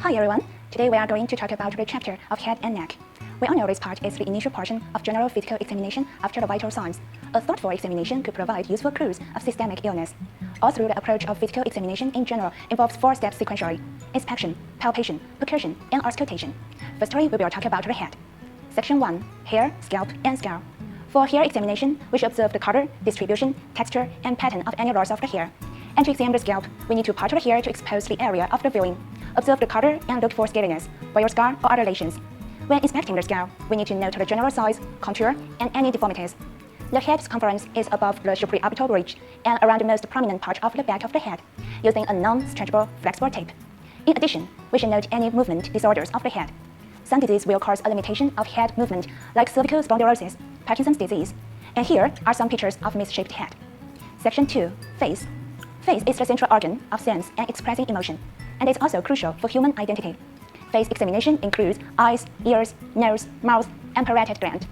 Hi everyone! Today we are going to talk about the chapter of head and neck. We all know this part is the initial portion of general physical examination after the vital signs. A thoughtful examination could provide useful clues of systemic illness. All through the approach of physical examination in general involves 4 steps sequentially: inspection, palpation, percussion, and auscultation. Firstly, we will talk about the head. Section 1. Hair, scalp, and skull. For hair examination, we should observe the color, distribution, texture, and pattern of any loss of the hair. And to examine the scalp, we need to part the hair to expose the area of the viewing. Observe the color and look for scaliness, boil scar, or other lesions. When inspecting the scalp, we need to note the general size, contour, and any deformities. The head circumference is above the supraorbital ridge and around the most prominent part of the back of the head, using a non-stretchable, flexible tape. In addition, we should note any movement disorders of the head. Some disease will cause a limitation of head movement, like cervical spondylosis, Parkinson's disease. And here are some pictures of misshaped head. Section 2. Face. Face is the central organ of sense and expressing emotion, and is also crucial for human identity. Face examination includes eyes, ears, nose, mouth, and parotid gland.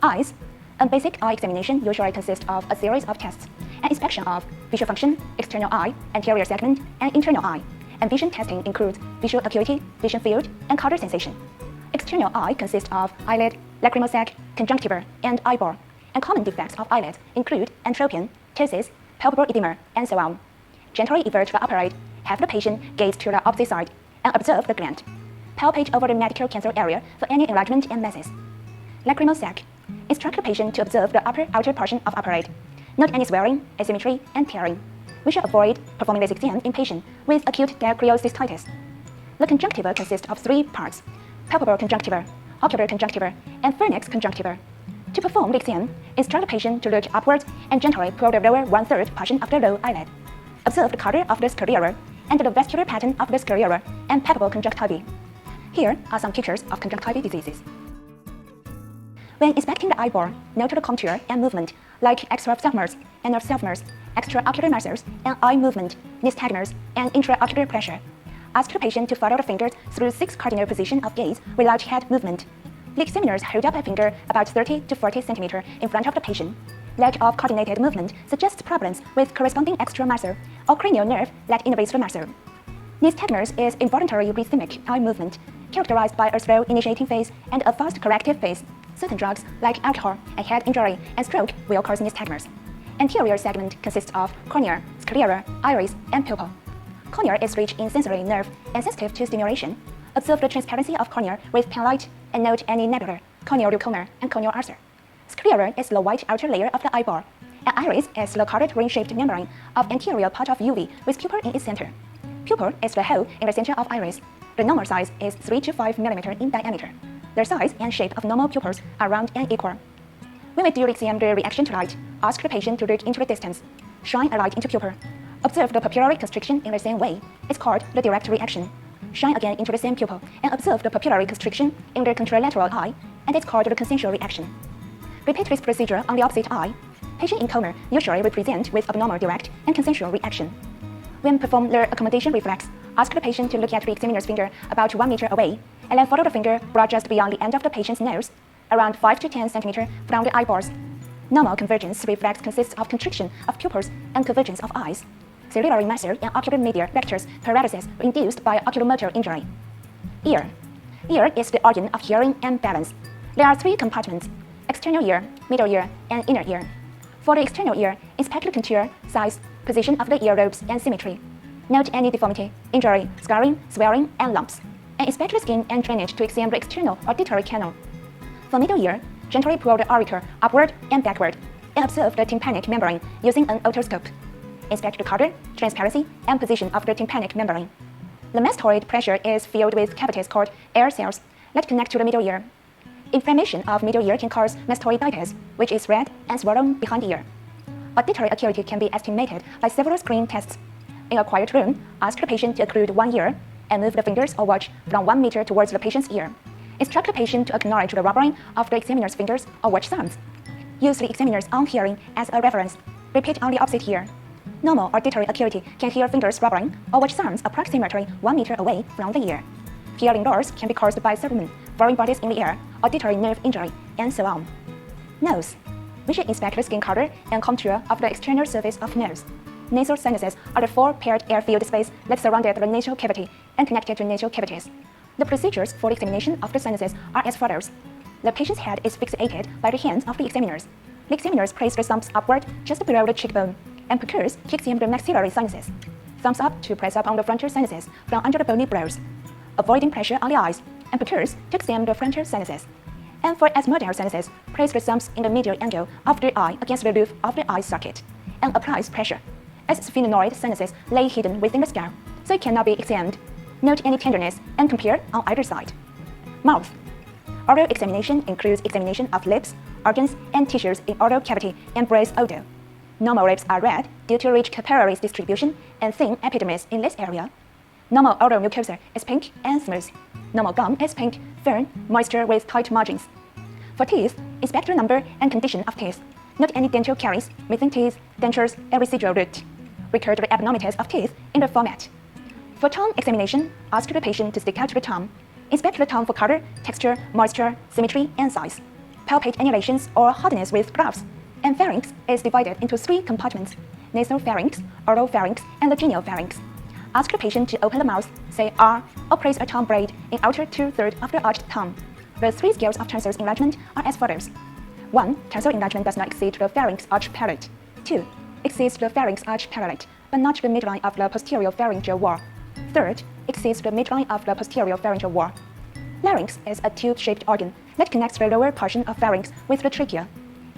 Eyes. A basic eye examination usually consists of a series of tests: an inspection of visual function, external eye, anterior segment, and internal eye. And vision testing includes visual acuity, vision field, and color sensation. External eye consists of eyelid, lacrimal sac, conjunctiva, and eyeball. And common defects of eyelids include entropion, ptosis, palpable edema, and so on. Gently invert the upper eye, have the patient gaze to the opposite side, and observe the gland. Palpate over the medial cancer area for any enlargement and masses. Lacrimal sac. Instruct the patient to observe the upper outer portion of upper eye. Note any swelling, asymmetry, and tearing. We should avoid performing this exam in patients with acute diacryocystitis. The conjunctiva consists of 3 parts: palpable conjunctiva, ocular conjunctiva, and pharynx conjunctiva. To perform the exam, instruct the patient to look upwards and gently pull the lower 1/3 portion of the low eyelid. Observe the color of the sclera and the vascular pattern of the sclera and palpable conjunctivae. Here are some pictures of conjunctival diseases. When inspecting the eyeball, note the contour and movement, like extraophthalmos and ophthalmos, extraocular muscles, and eye movement, nystagmus, and intraocular pressure. Ask the patient to follow the fingers through 6 cardinal positions of gaze without head movement. The examiners hold up a finger about 30 to 40 cm in front of the patient. Lack of coordinated movement suggests problems with corresponding extra muscle or cranial nerve that innervates the muscle. Nystagmus is involuntary rhythmic eye movement, characterized by a slow initiating phase and a fast corrective phase. Certain drugs, like alcohol and head injury and stroke, will cause nystagmus. Anterior segment consists of cornea, sclera, iris, and pupil. Cornea is rich in sensory nerve and sensitive to stimulation. Observe the transparency of cornea with pen light and note any nebular, corneal glaucoma, and corneal ulcer. Sclera is the white outer layer of the eyeball, and iris is the colored ring-shaped membrane of anterior part of uvea with pupil in its center. Pupil is the hole in the center of iris. The normal size is 3 to 5 mm in diameter. The size and shape of normal pupils are round and equal. When we do examine the reaction to light, ask the patient to look into the distance. Shine a light into pupil. Observe the pupillary constriction in the same way. It's called the direct reaction. Shine again into the same pupil and observe the pupillary constriction in the contralateral eye, and it's called the consensual reaction. Repeat this procedure on the opposite eye. Patient in coma usually represent with abnormal direct and consensual reaction. When perform the accommodation reflex, ask the patient to look at the examiner's finger about 1 meter away, and then follow the finger brought just beyond the end of the patient's nose, around 5 to 10 cm from the eyeballs. Normal convergence reflex consists of constriction of pupils and convergence of eyes. Ciliary muscle and ocular media rectus paralysis were induced by oculomotor injury. Ear. Ear is the organ of hearing and balance. There are 3 compartments: external ear, middle ear, and inner ear. For the external ear, inspect the contour, size, position of the earlobes, and symmetry. Note any deformity, injury, scarring, swelling, and lumps. And inspect the skin and drainage to examine the external auditory canal. For middle ear, gently pull the auricle upward and backward, and observe the tympanic membrane using an otoscope. Inspect the color, transparency, and position of the tympanic membrane. The mastoid pressure is filled with cavities called air cells that connect to the middle ear. Inflammation of middle ear can cause mastoiditis, which is red and swollen behind the ear. Auditory acuity can be estimated by several screen tests. In a quiet room, ask the patient to occlude one ear and move the fingers or watch from 1 meter towards the patient's ear. Instruct the patient to acknowledge the rubbering of the examiner's fingers or watch sounds. Use the examiner's own hearing as a reference. Repeat on the opposite ear. Normal auditory acuity can hear fingers rubbering or watch sounds approximately 1 meter away from the ear. Hearing loss can be caused by certain foreign bodies in the ear, auditory nerve injury, and so on. Nose. We should inspect the skin color and contour of the external surface of nose. Nasal sinuses are the 4 paired air-filled space that surrounded the nasal cavity and connected to nasal cavities. The procedures for the examination of the sinuses are as follows. The patient's head is fixated by the hands of the examiners. The examiners place their thumbs upward just below the cheekbone and procures to examine the maxillary sinuses. Thumbs up to press up on the frontal sinuses from under the bony brows, avoiding pressure on the eyes, and procures to examine the frontal sinuses. And for asthmatic sinuses, place the thumbs in the medial angle of the eye against the roof of the eye socket and applies pressure, as sphenoid sinuses lay hidden within the skull, so it cannot be examined. Note any tenderness and compare on either side. Mouth. Oral examination includes examination of lips, organs, and tissues in oral cavity and breath odor. Normal lips are red due to rich capillaries distribution and thin epidermis in this area. Normal oral mucosa is pink and smooth. Normal gum is pink, firm, moisture with tight margins. For teeth, inspect the number and condition of teeth. Note any dental caries, missing teeth, dentures, and residual root. Record the abnormalities of teeth in the format. For tongue examination, ask the patient to stick out the tongue. Inspect the tongue for color, texture, moisture, symmetry, and size. Palpate any lesions or hardness with gloves. And pharynx is divided into 3 compartments: nasal pharynx, oral pharynx, and the genial pharynx. Ask the patient to open the mouth, say R, or place a tongue braid in outer 2/3 of the arched tongue. The 3 scales of tonsil enlargement are as follows. 1. Tonsil enlargement does not exceed the pharynx arch palate. 2. Exceeds the pharynx arch palate, but not the midline of the posterior pharyngeal wall. 3rd, exceeds the midline of the posterior pharyngeal wall. Larynx is a tube-shaped organ that connects the lower portion of pharynx with the trachea.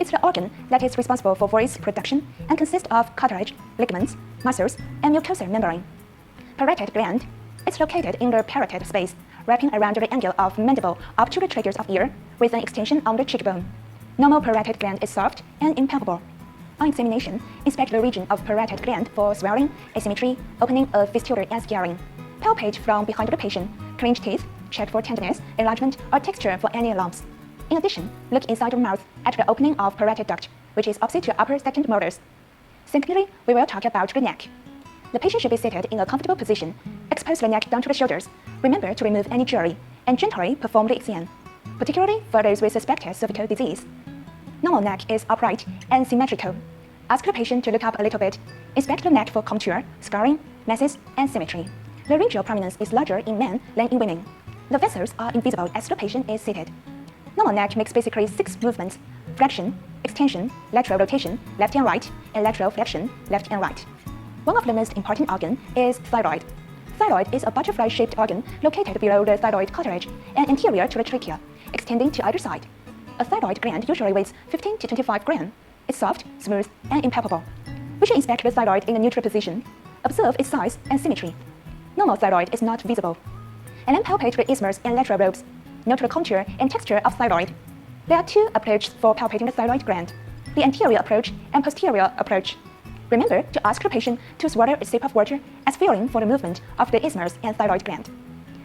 It's the organ that is responsible for voice production and consists of cartilage, ligaments, muscles, and mucosal membrane. Parotid gland. It's located in the parotid space, wrapping around the angle of mandible up to the tragus of ear, with an extension on the cheekbone. Normal parotid gland is soft and impalpable. On examination, inspect the region of parotid gland for swelling, asymmetry, opening of fistula, and scarring. Palpate from behind the patient, clench teeth, check for tenderness, enlargement, or texture for any lumps. In addition, look inside the mouth at the opening of parotid duct, which is opposite to upper second molars. Secondly, we will talk about the neck. The patient should be seated in a comfortable position, expose the neck down to the shoulders, remember to remove any jewelry, and gently perform the exam, particularly for those with suspected cervical disease. Normal neck is upright and symmetrical. Ask the patient to look up a little bit. Inspect the neck for contour, scarring, masses, and symmetry. The radial prominence is larger in men than in women. The vessels are invisible as the patient is seated. Normal neck makes basically 6 movements: flexion, extension, lateral rotation, left and right, and lateral flexion, left and right. One of the most important organs is thyroid. Thyroid is a butterfly-shaped organ located below the thyroid cartilage and anterior to the trachea, extending to either side. A thyroid gland usually weighs 15 to 25 grams. It's soft, smooth, and impalpable. We should inspect the thyroid in a neutral position. Observe its size and symmetry. Normal thyroid is not visible. And then palpate the isthmus and lateral lobes. Note the contour and texture of thyroid. There are 2 approaches for palpating the thyroid gland: the anterior approach and posterior approach. Remember to ask the patient to swallow a sip of water as feeling for the movement of the isthmus and thyroid gland.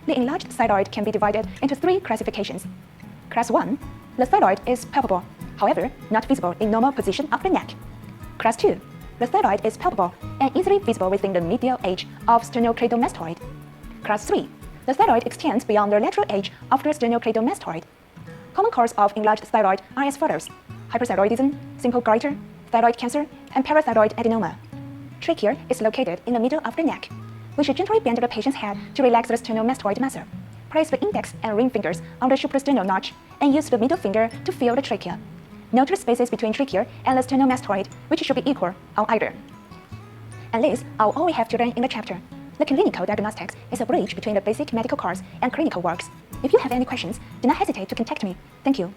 The enlarged thyroid can be divided into 3 classifications. Class 1. The thyroid is palpable, however, not visible in normal position of the neck. Class 2. The thyroid is palpable and easily visible within the medial edge of sternocleidomastoid. Class 3. The thyroid extends beyond the lateral edge of the sternocleidomastoid. Common causes of enlarged thyroid are as follows: hyperthyroidism, simple goiter, thyroid cancer, and parathyroid adenoma. Trachea is located in the middle of the neck. We should gently bend the patient's head to relax the sternomastoid muscle. Place the index and ring fingers on the suprasternal notch and use the middle finger to feel the trachea. Note the spaces between trachea and the sternomastoid, which should be equal on either. And this are all we have to learn in the chapter. The clinical diagnostics is a bridge between the basic medical course and clinical works. If you have any questions, do not hesitate to contact me. Thank you.